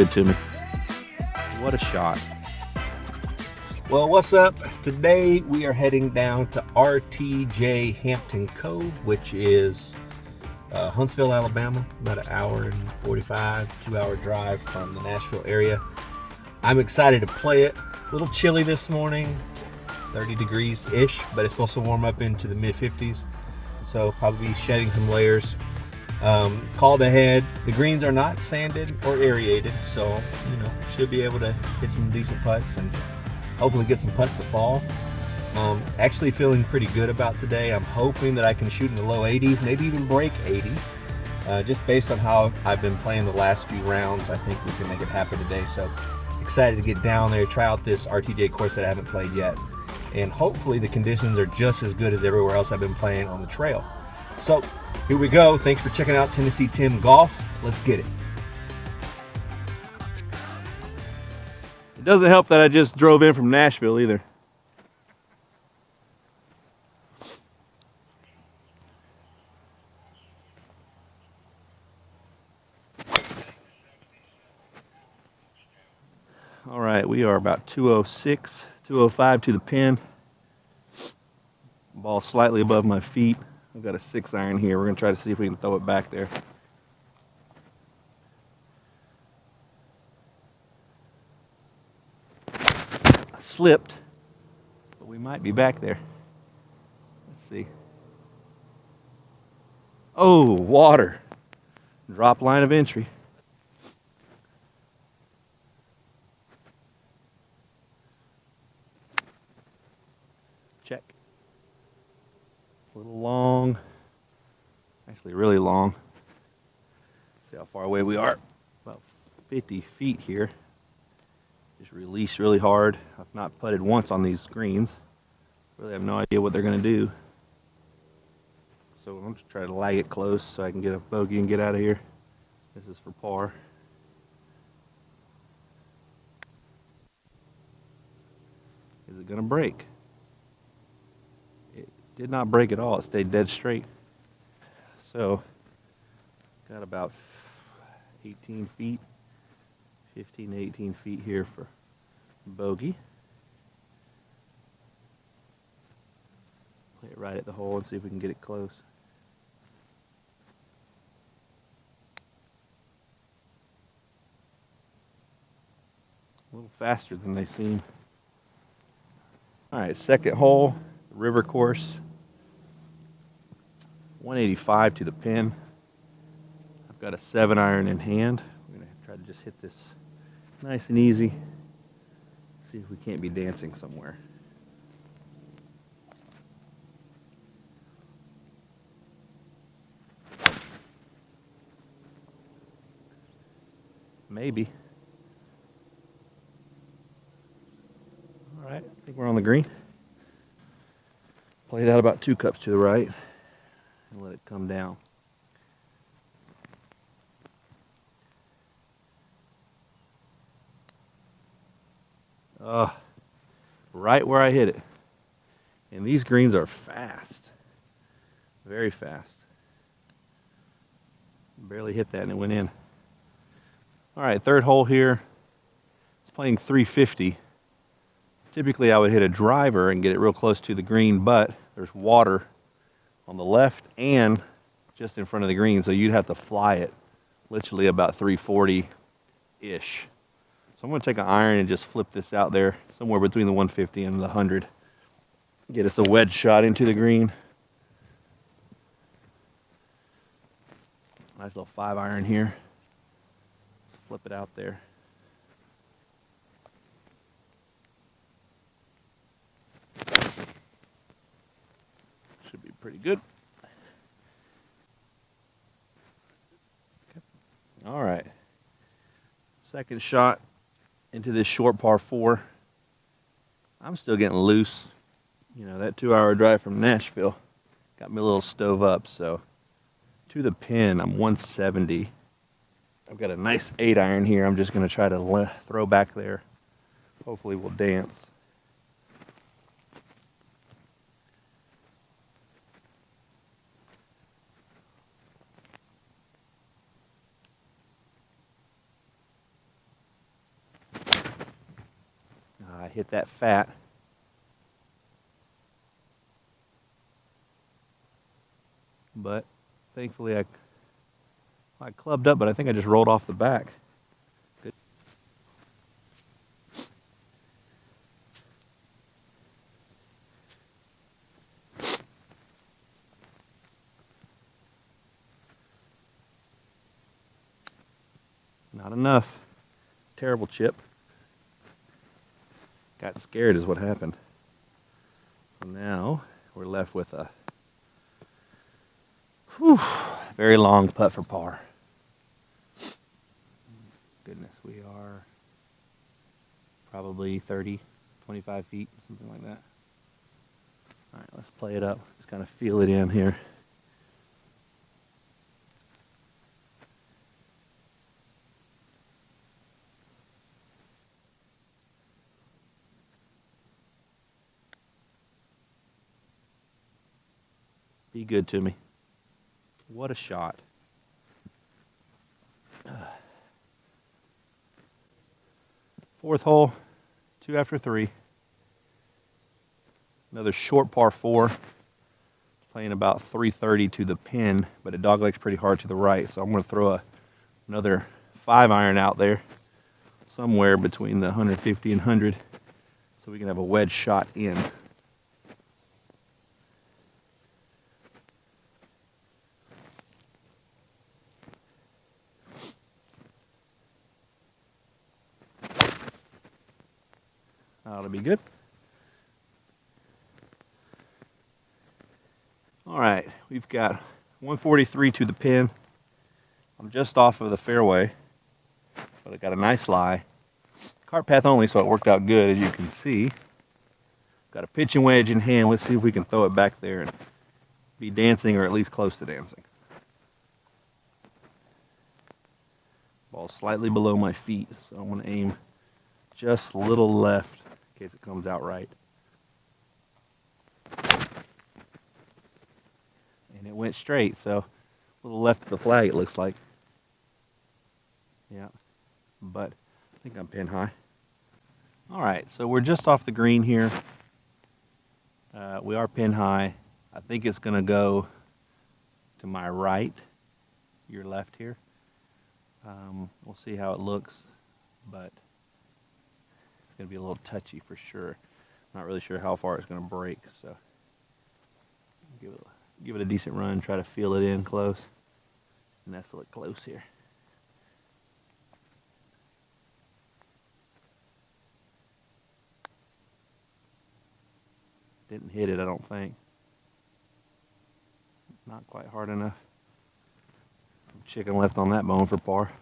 good to me. What a shot. Well, what's up? Today we are heading down to Rtj Hampton Cove, which is Huntsville, Alabama, about an hour and 45, 2-hour drive from the Nashville area. I'm excited to play it. A little chilly this morning, 30 degrees-ish, but it's supposed to warm up into the mid-50s, so probably shedding some layers. Called ahead. The greens are not sanded or aerated, so should be able to hit some decent putts and hopefully get some putts to fall. Actually feeling pretty good about today. I'm hoping that I can shoot in the low 80s, maybe even break 80. Just based on how I've been playing the last few rounds, I think we can make it happen today. So excited to get down there, try out this RTJ course that I haven't played yet. And hopefully the conditions are just as good as everywhere else I've been playing on the trail. So here we go. Thanks for checking out Tennessee Tim Golf. Let's get it. It doesn't help that I just drove in from Nashville either. All right, we are about 206, 205 to the pin. Ball slightly above my feet. I've got a 6-iron here. We're going to try to see if we can throw it back there. I slipped, but we might be back there. Let's see. Oh, water. Drop line of entry. Check. A little long. Actually, really long. See how far away we are. About 50 feet here. Just release really hard. I've not putted once on these greens. Really have no idea what they're going to do. So I'm just trying to lag it close so I can get a bogey and get out of here. This is for par. Is it going to break? It did not break at all. It stayed dead straight. So, got about 18 feet, 15 to 18 feet here for bogey. Play it right at the hole and see if we can get it close. A little faster than they seem. All right, second hole, river course. 185 to the pin. I've got a 7-iron in hand. We're going to try to just hit this nice and easy. See if we can't be dancing somewhere. Maybe. All right, I think we're on the green. Played out about 2 cups to the right and let it come down. Right where I hit it. And these greens are fast. Very fast. Barely hit that and it went in. All right, third hole here. It's playing 350. Typically I would hit a driver and get it real close to the green, but there's water on the left and just in front of the green, so you'd have to fly it literally about 340-ish. So I'm going to take an iron and just flip this out there somewhere between the 150 and the 100. Get us a wedge shot into the green. Nice little 5-iron here. Flip it out there. Should be pretty good. Okay. All right. Second shot into this short par 4. I'm still getting loose. You know, that 2-hour drive from Nashville got me a little stove up. So to the pin, I'm 170. I've got a nice 8-iron here. I'm just going to try to throw back there. Hopefully we'll dance. hit that fat. But thankfully I clubbed up, but I think I just rolled off the back. Good. Not enough. Terrible chip. Got scared is what happened. So now we're left with a very long putt for par. Goodness, we are probably 30, 25 feet, something like that. All right, let's play it up. Just kind of feel it in here. Be good to me. What a shot. Fourth hole, 2 after 3. Another short par 4. Playing about 330 to the pin, but it doglegs pretty hard to the right. So I'm going to throw another 5-iron out there, somewhere between the 150 and 100, so we can have a wedge shot in. That'll be good. All right, we've got 143 to the pin. I'm just off of the fairway, but I got a nice lie. Cart path only, so it worked out good, as you can see. Got a pitching wedge in hand. Let's see if we can throw it back there and be dancing, or at least close to dancing. Ball slightly below my feet, so I'm going to aim just a little left in case it comes out right. And it went straight, so a little left of the flag it looks like. Yeah, but I think I'm pin high. All right, so we're just off the green here. We are pin high. I think it's going to go to my right, your left here. We'll see how it looks, but it's going to be a little touchy for sure. Not really sure how far it's going to break, so give it a decent run, try to feel it in close, nestle it close here. Didn't hit it, I don't think. Not quite hard enough. Some chicken left on that bone for par.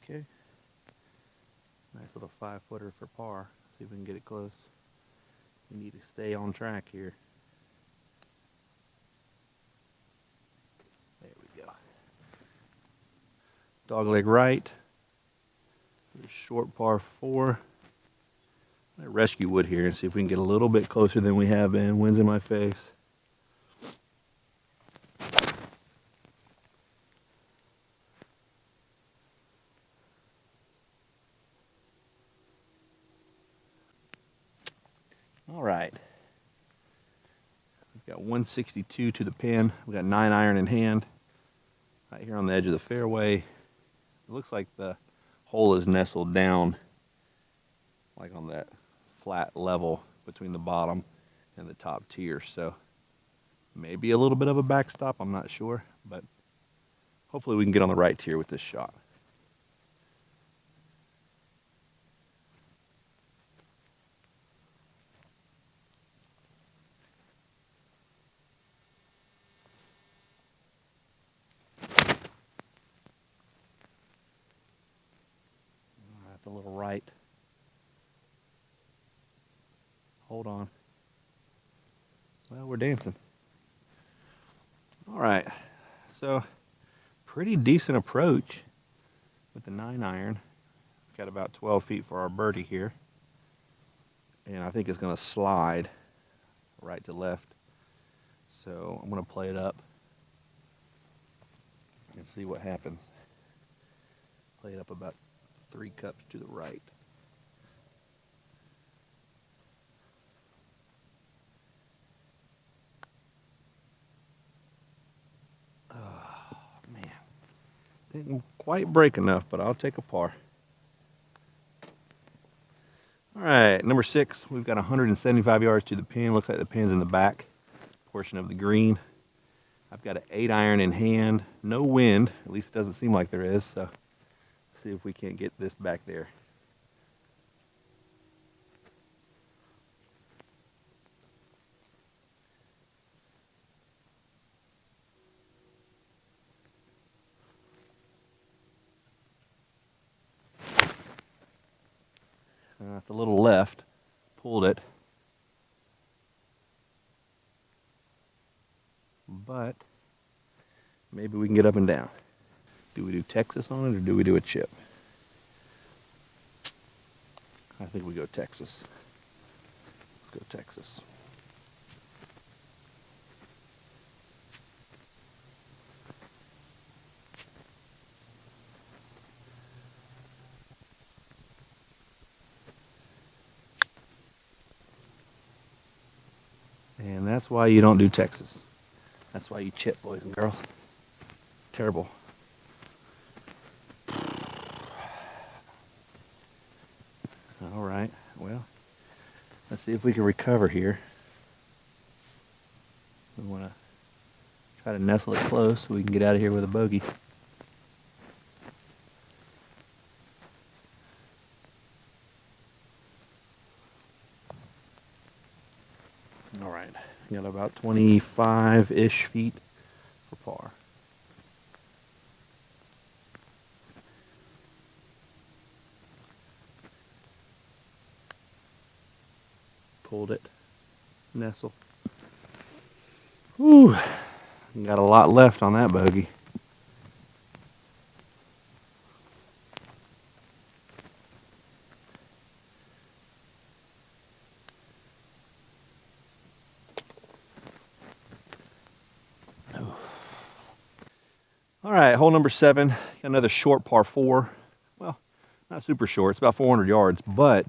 Okay. Nice little 5-footer for par. See if we can get it close. We need to stay on track here. There we go. Dogleg right. Short par 4. I'm gonna rescue wood here and see if we can get a little bit closer than we have been. Wind's in my face. All right. We've got 162 to the pin. We've got 9-iron in hand. Right here on the edge of the fairway. It looks like the hole is nestled down, like on that flat level between the bottom and the top tier. So maybe a little bit of a backstop, I'm not sure, but hopefully we can get on the right tier with this shot. That's a little right. Hold on. Well, we're dancing. All right. So, pretty decent approach with the 9-iron. got about 12 feet for our birdie here. And I think it's going to slide right to left. So I'm going to play it up and see what happens. Play it up about 3 cups to the right. Oh, man. Didn't quite break enough, but I'll take a par. All right, number 6, we've got 175 yards to the pin. Looks like the pin's in the back portion of the green. I've got an 8-iron in hand. No wind, at least it doesn't seem like there is, so let's see if we can't get this back there. It's a little left. Pulled it. But maybe we can get up and down. Do we do Texas on it or do we do a chip? I think we go Texas. Let's go Texas. And that's why you don't do Texas. That's why you chip, boys and girls. Terrible. All right, well, let's see if we can recover here. We want to try to nestle it close so we can get out of here with a bogey. All right, got about 25-ish feet for par. Pulled it, nestle. Whew, got a lot left on that bogey. All right, hole number 7, got another short par 4. Well, not super short, it's about 400 yards, but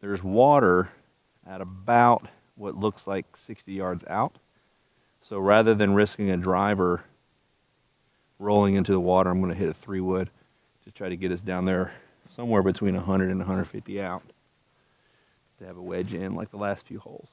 there's water at about what looks like 60 yards out. So rather than risking a driver rolling into the water, I'm going to hit a 3-wood to try to get us down there somewhere between 100 and 150 out to have a wedge in like the last few holes.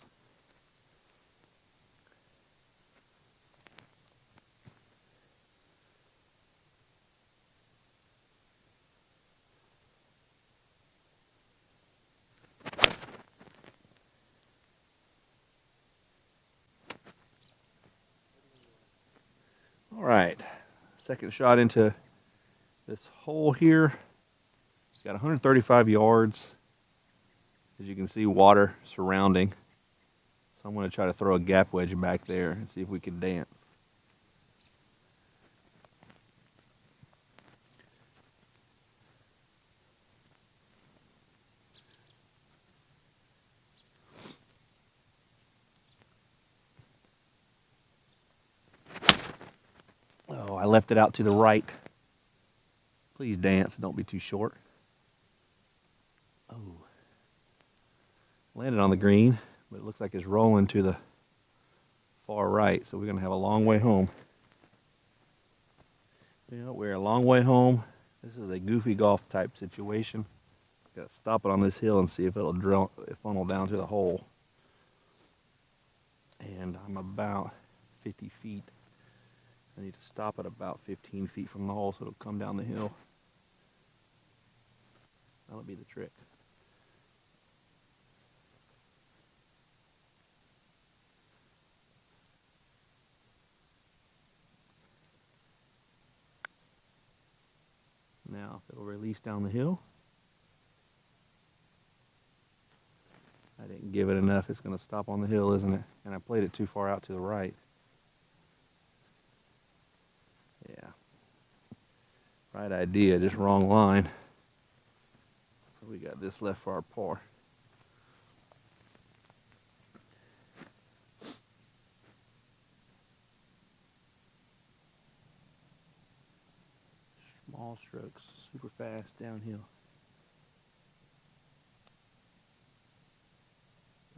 All right, second shot into this hole here. It's got 135 yards. As you can see, water surrounding. So I'm going to try to throw a gap wedge back there and see if we can dance. Oh, I left it out to the right. Please dance, don't be too short. Oh. Landed on the green, but it looks like it's rolling to the far right, so we're going to have a long way home. Yeah, we're a long way home. This is a goofy golf type situation. Got to stop it on this hill and see if it'll funnel down to the hole. And I'm about 50 feet. I need to stop at about 15 feet from the hole so it'll come down the hill. That'll be the trick. Now, if it'll release down the hill. I didn't give it enough. It's going to stop on the hill, isn't it? And I played it too far out to the right. Yeah. Right idea, just wrong line. We got this left for our par. Small strokes, super fast downhill.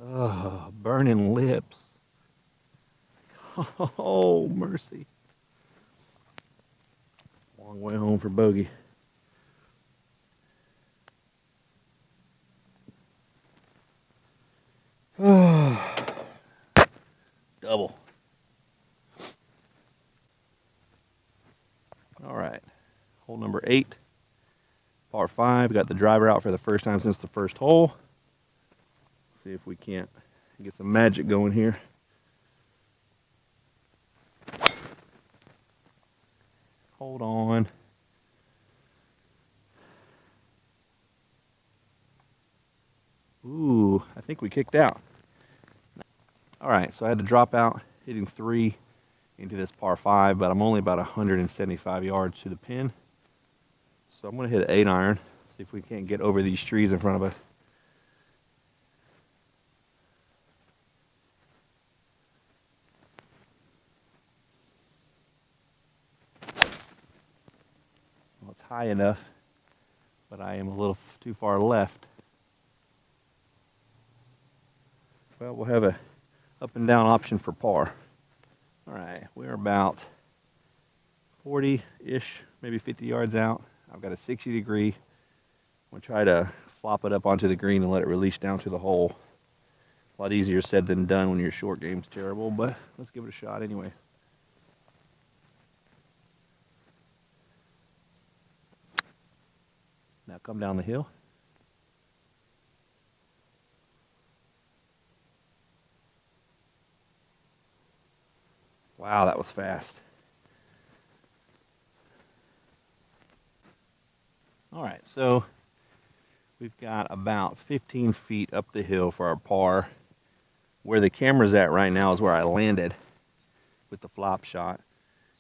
Oh, burning lips. Oh, mercy. Long way home for bogey. Double. All right, hole number 8, par 5. Got the driver out for the first time since the first hole. See if we can't get some magic going here. Hold on. Ooh, I think we kicked out. All right, so I had to drop out, hitting 3 into this par 5, but I'm only about 175 yards to the pin. So I'm going to hit an 8-iron, see if we can't get over these trees in front of us. Well, it's high enough, but I am a little too far left. Well, we'll have a up and down option for par. All right, we're about 40-ish, maybe 50 yards out. I've got a 60 degree. I'm gonna try to flop it up onto the green and let it release down to the hole. A lot easier said than done when your short game's terrible, but let's give it a shot anyway. Now come down the hill. Wow, that was fast. All right, so we've got about 15 feet up the hill for our par. Where the camera's at right now is where I landed with the flop shot,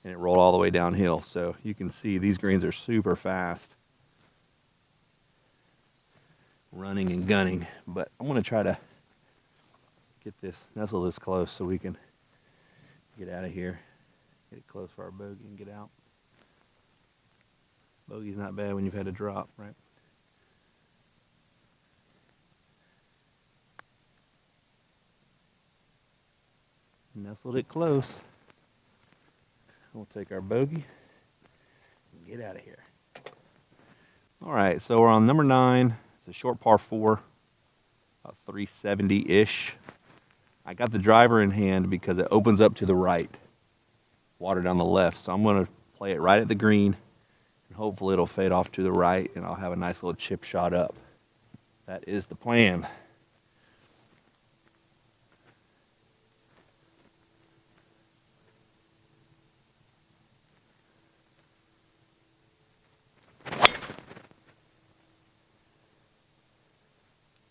and it rolled all the way downhill. So you can see these greens are super fast. Running and gunning, but I'm going to try to nestle this close so we can get out of here. Get it close for our bogey and get out. Bogey's not bad when you've had to drop, right? Nestled it close. We'll take our bogey and get out of here. All right, so we're on number 9. It's a short par 4, about 370-ish. I got the driver in hand because it opens up to the right, water down the left. So I'm going to play it right at the green, and hopefully it'll fade off to the right, and I'll have a nice little chip shot up. That is the plan.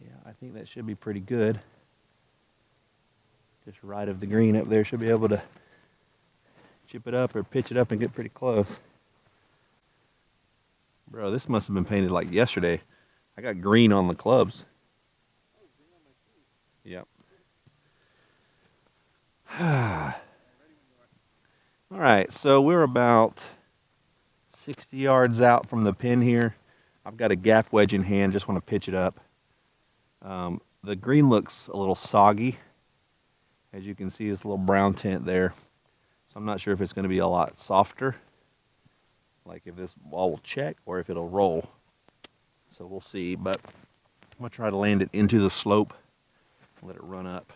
Yeah, I think that should be pretty good. Just right of the green up there, should be able to chip it up or pitch it up and get pretty close. Bro, this must have been painted like yesterday. I got green on the clubs. Yep. All right, so we're about 60 yards out from the pin here. I've got a gap wedge in hand, just want to pitch it up. The green looks a little soggy. As you can see, this little brown tint there. So I'm not sure if it's going to be a lot softer, like if this ball will check or if it'll roll. So we'll see, but I'm going to try to land it into the slope and let it run up.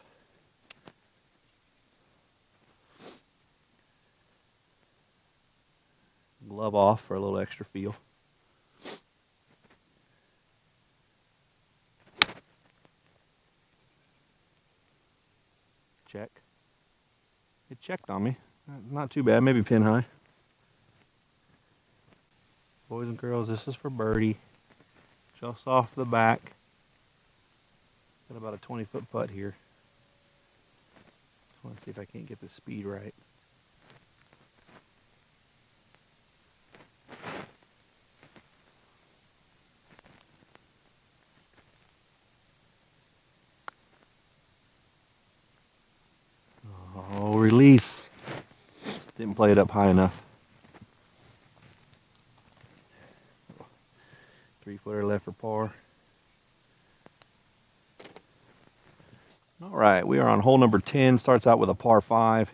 Glove off for a little extra feel. Check. It checked on me. Not too bad, maybe pin high. Boys and girls, this is for birdie. Just off the back. Got about a 20-foot putt here. Just want to see if I can't get the speed right. release. Didn't play it up high enough. 3-footer left for par. All right, we are on hole number 10. Starts out with a par 5.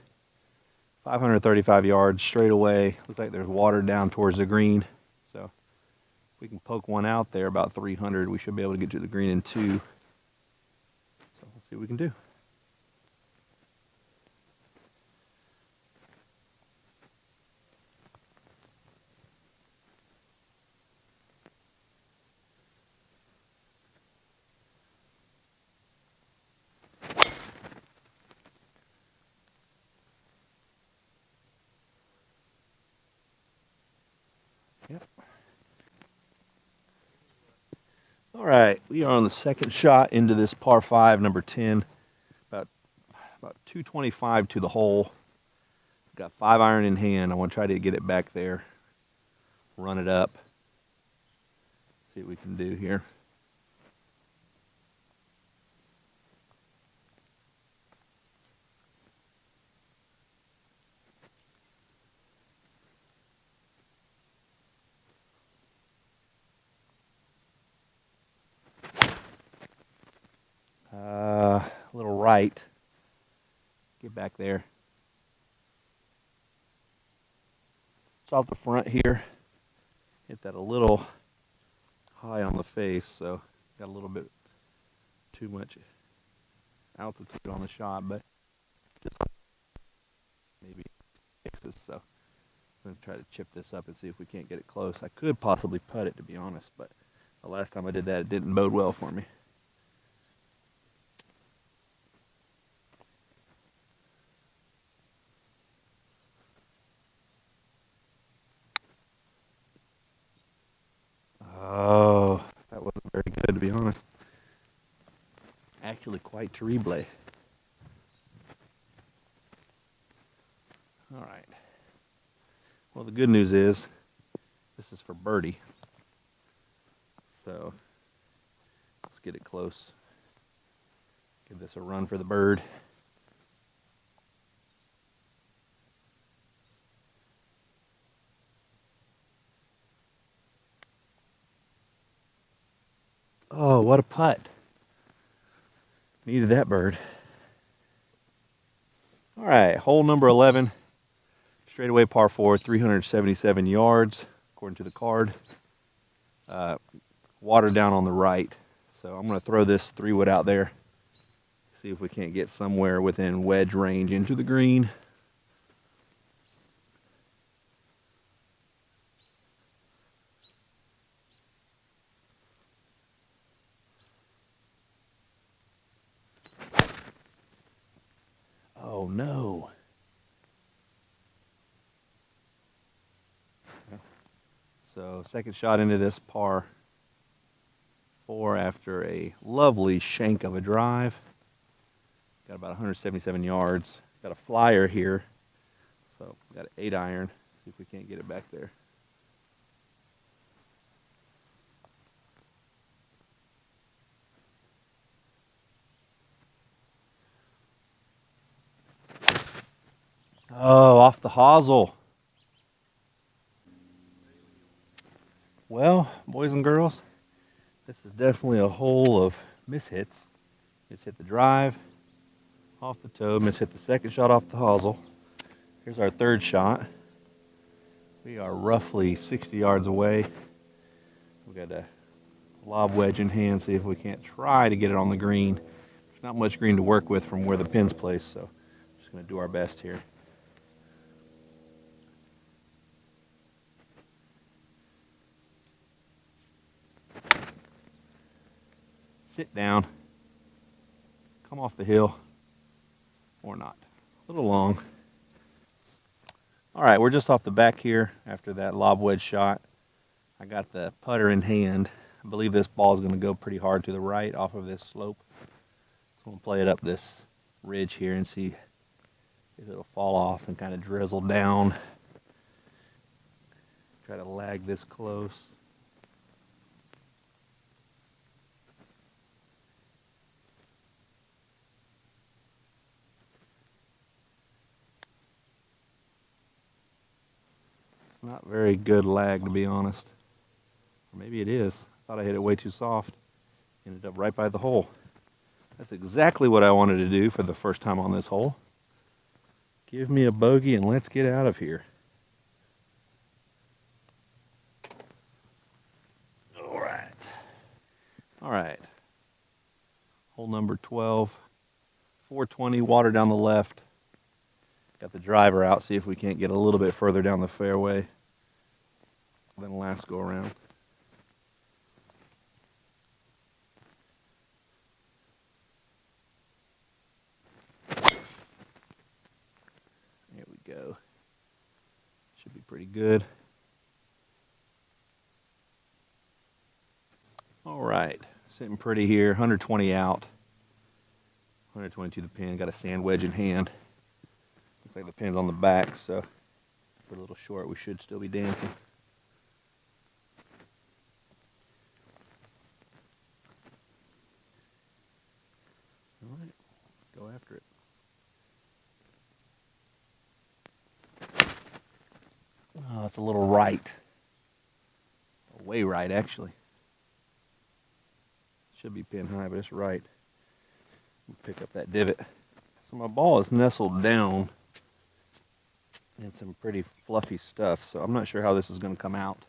535 yards straight away. Looks like there's water down towards the green. So if we can poke one out there about 300, we should be able to get to the green in 2. So let's see what we can do. Yep. All right, we are on the second shot into this par 5, number 10. About 225 to the hole. Got 5 iron in hand. I want to try to get it back there. Run it up. See what we can do here. A little right. Get back there. It's off the front here. Hit that a little high on the face, so got a little bit too much altitude on the shot, but just maybe fix this. So I'm going to try to chip this up and see if we can't get it close. I could possibly putt it, to be honest, but the last time I did that, it didn't bode well for me. Oh, that wasn't very good, to be honest. Actually quite terrible. All right. Well, the good news is this is for birdie. So let's get it close. Give this a run for the bird. Oh, what a putt. Needed that bird. All right, hole number 11. Straightaway par 4, 377 yards, according to the card. Water down on the right. So I'm going to throw this 3-wood out there. See if we can't get somewhere within wedge range into the green. Oh, no. So second shot into this par 4 after a lovely shank of a drive. Got about 177 yards. Got a flyer here. So got an 8 iron. See if we can't get it back there. Oh, off the hosel. Well, boys and girls, this is definitely a hole of mishits. Just hit the drive off the toe, hit the second shot off the hosel. Here's our third shot. We are roughly 60 yards away. We've got a lob wedge in hand, see if we can't try to get it on the green. There's not much green to work with from where the pin's placed, so I'm just going to do our best here. Sit down, come off the hill, or not. A little long. All right, we're just off the back here after that lob wedge shot. I got the putter in hand. I believe this ball is going to go pretty hard to the right off of this slope. So I'm going to play it up this ridge here and see if it'll fall off and kind of drizzle down. Try to lag this close. not very good lag, to be honest. Or maybe it is. I thought I hit it way too soft. Ended up right by the hole. That's exactly what I wanted to do for the first time on this hole. Give me a bogey and let's get out of here. All right. All right. Hole number 12. 420, water down the left. Got the driver out, see if we can't get a little bit further down the fairway than last go around. There we go. Should be pretty good. All right, sitting pretty here, 120 out. 120 to the pin, got a sand wedge in hand. Looks like the pin's on the back, so we're a little short. We should still be dancing. All right, let's go after it. Oh, it's a little right. Way right, actually. Should be pin high, but it's right. Pick up that divot. So my ball is nestled down in some pretty fluffy stuff, so I'm not sure how this is going to come out.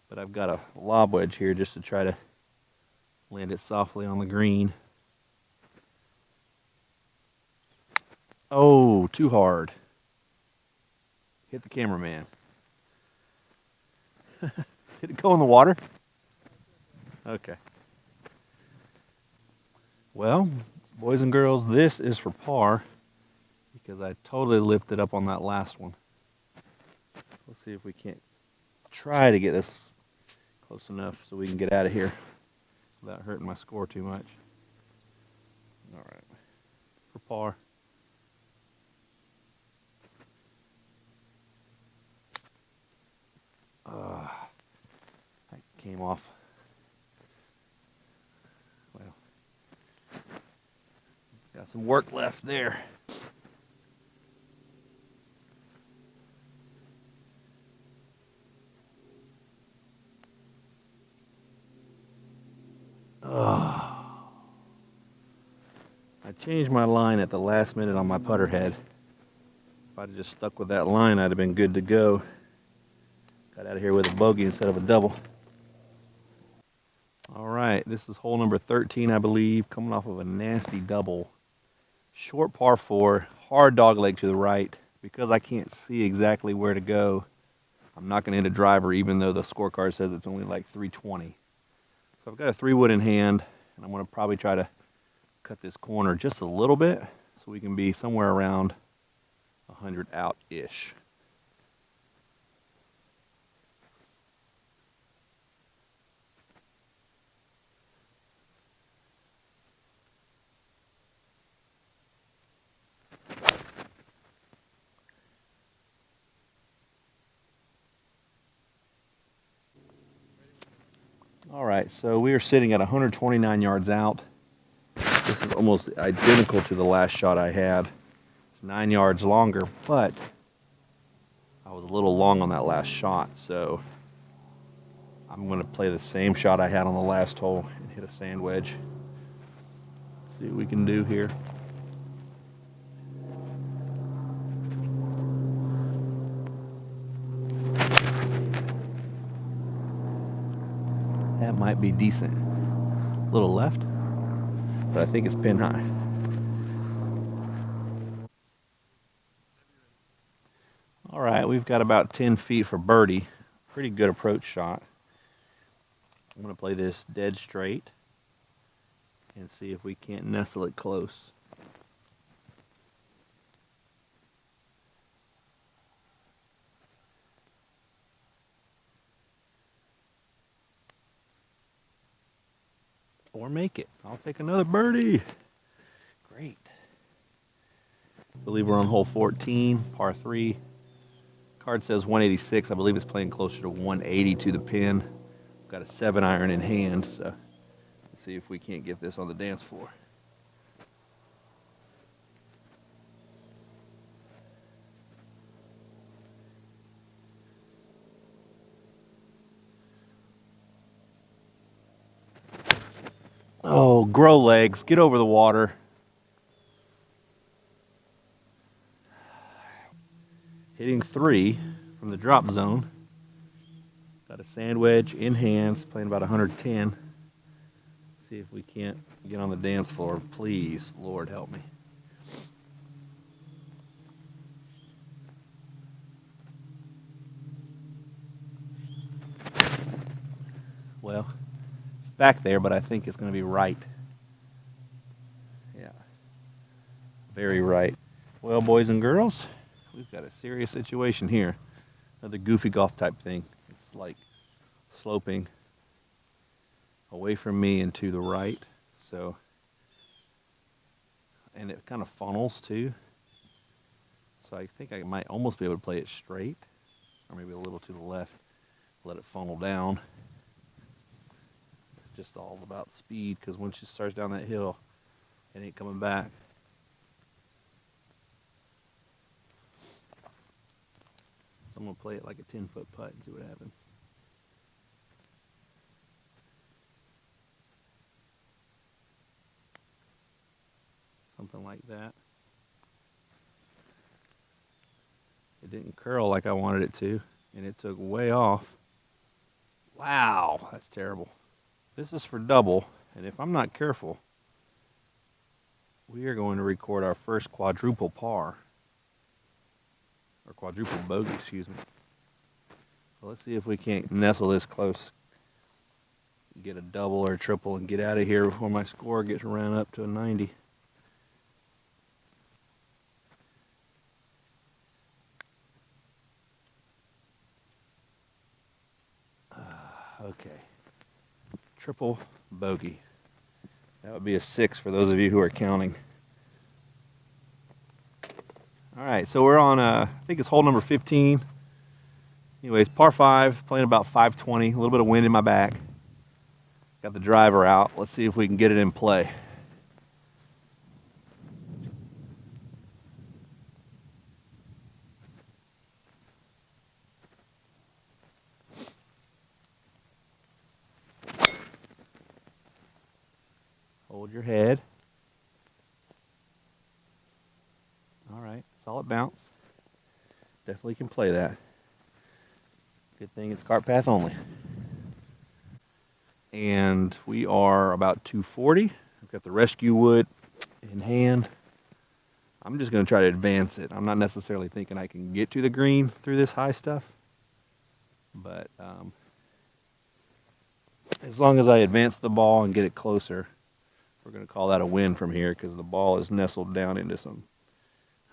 But I've got a lob wedge here just to try to land it softly on the green. Oh, too hard. Hit the cameraman. Did it go in the water? Okay. Well, boys and girls, this is for par because I totally lifted up on that last one. Let's see if we can't try to get this close enough so we can get out of here without hurting my score too much. All right, for par. That came off. Well, got some work left there. I changed my line at the last minute on my putter head. If I'd just stuck with that line, I'd have been good to go. Got out of here with a bogey instead of a double. All right, this is hole number 13, I believe, coming off of a nasty double. Short par 4, hard dog leg to the right. Because I can't see exactly where to go, I'm not going to hit a driver even though the scorecard says it's only like 320. So I've got a 3-wood in hand, and I'm going to probably try to cut this corner just a little bit so we can be somewhere around 100 out-ish. All right, so we are sitting at 129 yards out. This is almost identical to the last shot I had. It's 9 yards longer, but I was a little long on that last shot, so I'm going to play the same shot I had on the last hole and hit a sand wedge. Let's see what we can do here. That might be decent. A little left, but I think it's pin high. All right, we've got about 10 feet for birdie. Pretty good approach shot. I'm going to play this dead straight and see if we can't nestle it close. Or make it. I'll take another birdie. Great. I believe we're on hole 14, par 3. Card says 186. I believe it's playing closer to 180 to the pin. Got a 7-iron in hand, so let's see if we can't get this on the dance floor. grow legs, get over the water. Hitting 3 from the drop zone. Got a sand wedge in hands, playing about 110. See if we can't get on the dance floor. Please, Lord, help me. Well, it's back there, but I think it's going to be right. Yeah, very right. Well, boys and girls, we've got a serious situation here. Another goofy golf type thing. It's like sloping away from me and to the right. So, and it kind of funnels too. So I think I might almost be able to play it straight, or maybe a little to the left, let it funnel down. It's just all about speed, because once it starts down that hill, it ain't coming back. So I'm going to play it like a 10-foot putt and see what happens. Something like that. It didn't curl like I wanted it to, and it took way off. Wow, that's terrible. This is for double, and if I'm not careful, we are going to record our first quadruple par. Or quadruple bogey, excuse me. So let's see if we can't nestle this close, get a double or a triple, and get out of here before my score gets ran up to a 90. Okay. Triple bogey. That would be a 6 for those of you who are counting. All right, so we're on, I think it's hole number 15. Anyways, par 5, playing about 520, a little bit of wind in my back. Got the driver out. Let's see if we can get it in play. Hold your head. All right, solid bounce. Definitely can play that. Good thing it's cart path only. And we are about 240. I've got the rescue wood in hand. I'm just going to try to advance it. I'm not necessarily thinking I can get to the green through this high stuff. But as long as I advance the ball and get it closer, we're going to call that a win from here, because the ball is nestled down into some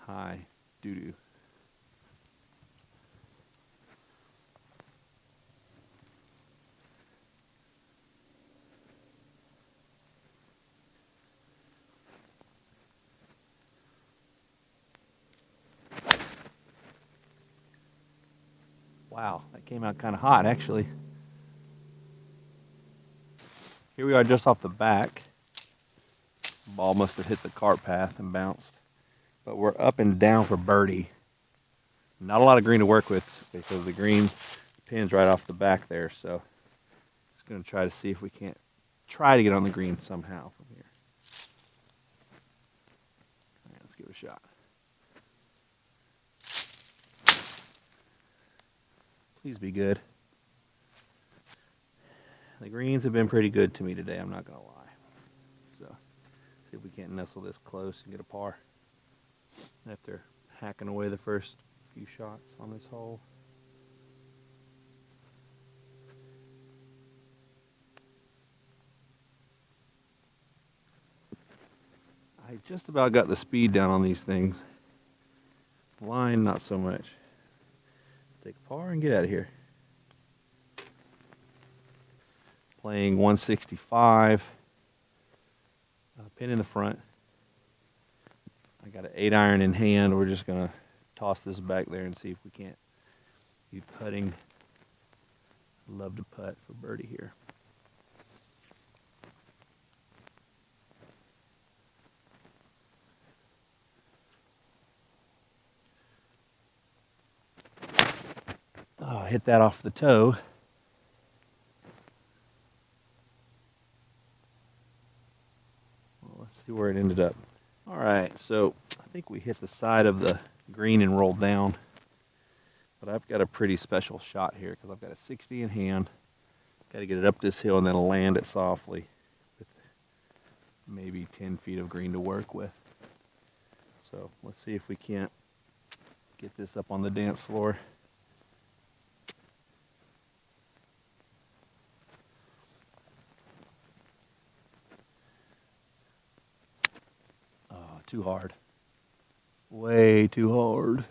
high doo-doo. Wow, that came out kind of hot, actually. Here we are just off the back. Ball must have hit the cart path and bounced. But we're up and down for birdie. Not a lot of green to work with, because the green pin's right off the back there. So just going to try to see if we can't try to get on the green somehow from here. All right, let's give it a shot. Please be good. The greens have been pretty good to me today, I'm not going to lie. So, see if we can't nestle this close and get a par after hacking away the first few shots on this hole. I just about got the speed down on these things. Line, not so much. Take a par and get out of here. Playing 165. Pin in the front. I got an 8-iron in hand. We're just going to toss this back there and see if we can't be putting. Love to putt for birdie here. Oh, I hit that off the toe. let's see where it ended up. All right, so I think we hit the side of the green and rolled down. But I've got a pretty special shot here because I've got a 60 in hand. Got to get it up this hill and then land it softly with maybe 10 feet of green to work with. So let's see if we can't get this up on the dance floor. Oh, too hard. Way too hard.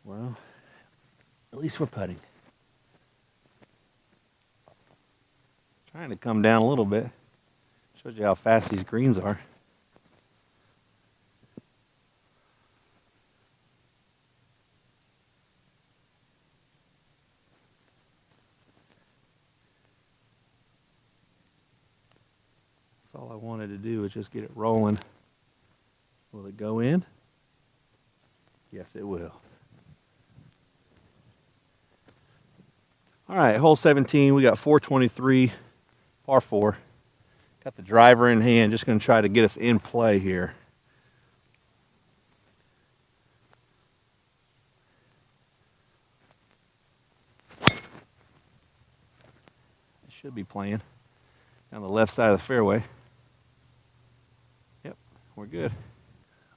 Well, at least we're putting. Trying to come down a little bit. Shows you how fast these greens are. That's all I wanted to do was just get it rolling. Will it go in? Yes, it will. All right, hole 17, we got 423, par 4. Got the driver in hand, just going to try to get us in play here. It should be playing down the left side of the fairway. Yep, we're good.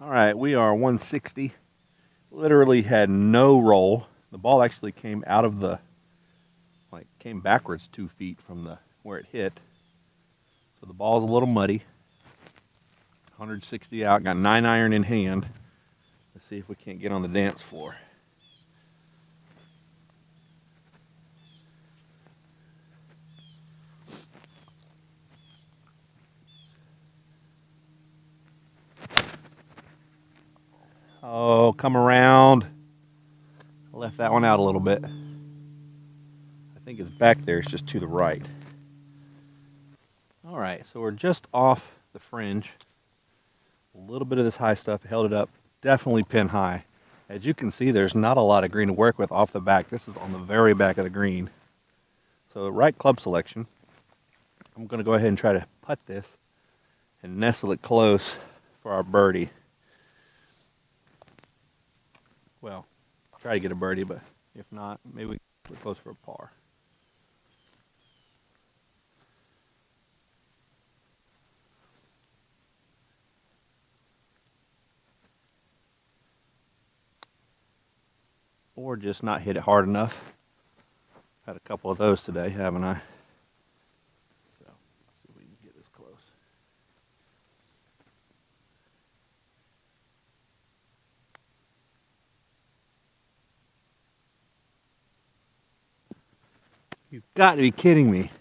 All right, we are 160. Literally had no roll. The ball actually came out of the, came backwards 2 feet from the where it hit. So the ball's a little muddy. 160 out, got 9 iron in hand. Let's see if we can't get on the dance floor. Oh, come around. I left that one out a little bit. I think it's back there, it's just to the right. All right, so we're just off the fringe. A little bit of this high stuff held it up, definitely pin high. As you can see, there's not a lot of green to work with off the back. This is on the very back of the green. So right club selection. I'm gonna go ahead and try to putt this and nestle it close for our birdie. Well, try to get a birdie, but if not, maybe we get close for a par. Or just not hit it hard enough. Had a couple of those today, haven't I? So, let's see if we can get this close. You've got to be kidding me.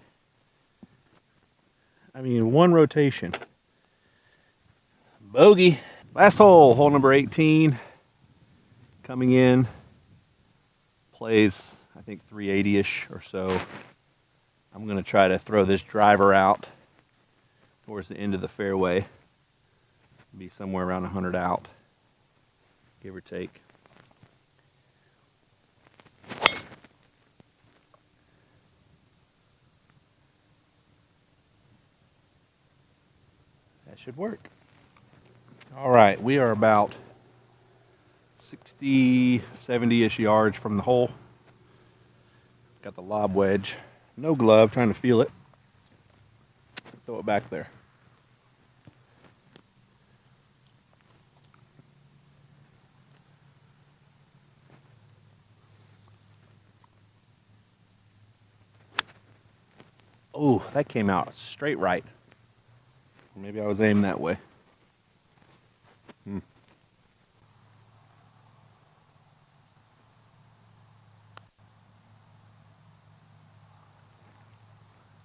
I mean, one rotation. Bogey. Last hole, hole number 18. Coming in. Plays, I think, 380-ish or so. I'm going to try to throw this driver out towards the end of the fairway. Be somewhere around 100 out, give or take. That should work. All right, we are about 60, 70-ish yards from the hole. Got the lob wedge. No glove, trying to feel it. Throw it back there. Oh, that came out straight right. Maybe I was aimed that way.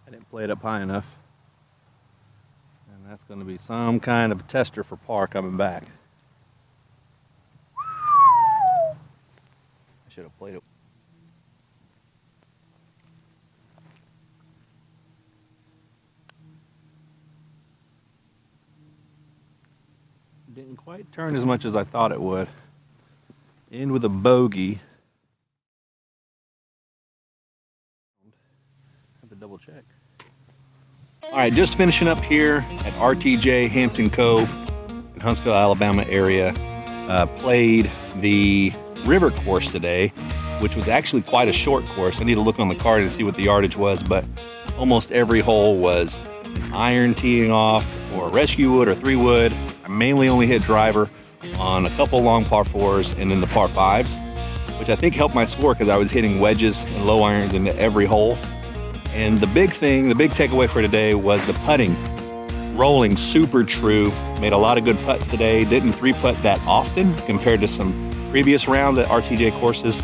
I didn't play it up high enough. And that's going to be some kind of tester for par coming back. I should have played it. Didn't quite turn as much as I thought it would. In with a bogey. Have to double check. All right, just finishing up here at Rtj Hampton Cove in Huntsville, Alabama area. Played the river course today, which was actually quite a short course. I need to look on the card and see what the yardage was, but almost every hole was iron teeing off or rescue wood or 3-wood. I mainly only hit driver on a couple long par 4s and then the par 5s, which I think helped my score because I was hitting wedges and low irons into every hole. And the big takeaway for today was the putting. Rolling super true, made a lot of good putts today. Didn't 3-putt that often compared to some previous rounds at RTJ courses.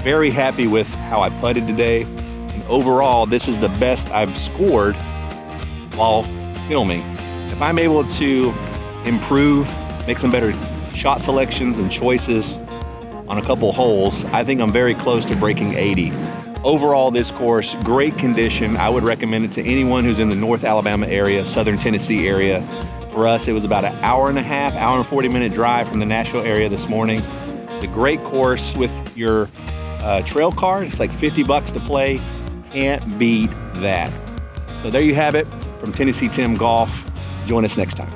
Very happy with how I putted today. And overall, this is the best I've scored while filming. If I'm able to improve, make some better shot selections and choices on a couple holes, I think I'm very close to breaking 80. Overall, this course, great condition. I would recommend it to anyone who's in the North Alabama area, Southern Tennessee area. For us, it was about an hour and a half, hour and 40-minute drive from the Nashville area this morning. It's a great course with your trail card. It's like $50 to play. Can't beat that. So there you have it from Tennessee Tim Golf. Join us next time.